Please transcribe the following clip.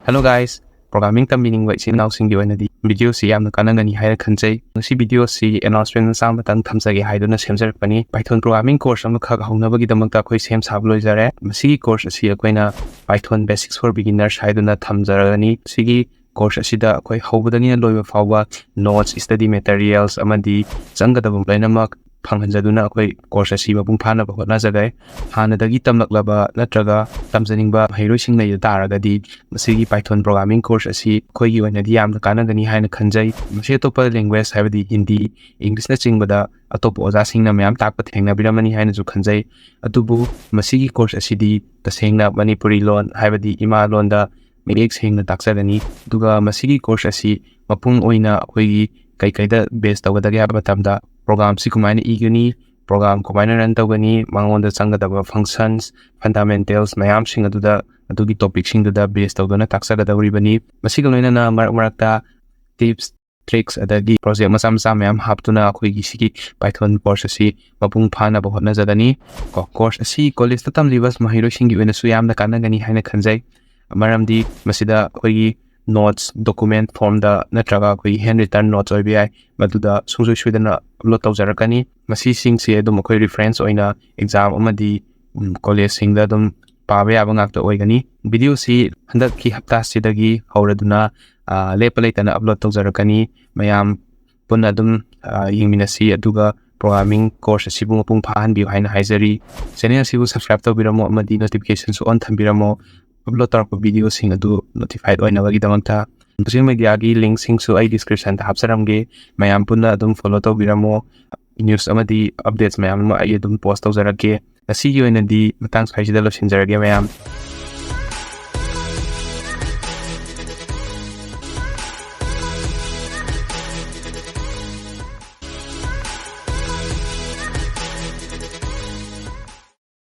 Hello guys, programming tambining wai sin nausing di oina di video si yamna kanangani haira khanjai ngsi video si announcement sam batang thamjage haiduna semjarakpani Python programming course am khak haunaba gi damakta khoi sem sab loijare masi course asi akoina Python basics for beginners haiduna thamjaragani sigi course asida khoi haubadani loiba fawba notes study materials amadi changadabum lainamak phanghanjaduna akhoi course asi mapung phana ba hotna jagai hanadagi tamlaklaba natraga tamjaningba hairosing nei taragadi masigi Python programming course asi khoi gi oina di yamna kanagani haina khanjai masi topa language habadi Hindi English na chingbada atop oja singna mayam takpa thengna biramani haina ju khanjai atubu masigi course asi di tasengna Manipuri lon habadi ima londa mayek sengna taksadani duga masigi course asi mapung oina khoi gi kai base tawgadagi habatamda program si kumaina iguni program kumaina run tawgani mangonda changadaba functions fundamentals mayam sing aduda adugi topic sing duda base tawdona taksagadawribani masiga loina na marakta tips tricks adagi project masam mayam haptuna akhoi gi sigi Python course asi mapung phana ba hotna jadani course asi college ta tamlibas mahiro singi oina su yamna kanagani haina khanjai maramdi masida akhoi gi notes document form da natraga koi handwritten notes oi bi maduda sungsui suidana upload tawjarakani masi sing se dum koi reference oina exam amadi college sing da dum pabe aba ngakta oigani video si handak ki hafta sidagi hauraduna lepalaitana upload tawjarakani mayam punna dum yingminasi aduga programming course asibu mapung phahan bi haina haizari channel asibu subscribe tawbiramo amadi notifications on thambiramo upload tarpa video sing adu notified oina wagi damakta social media gi link sing su ai description ta hapsaramge mayam punna adum follow tawbiramo news amadi updates mayam ma ai adum post tawjarake asi gi oina di matang saisida lo sinjarage mayam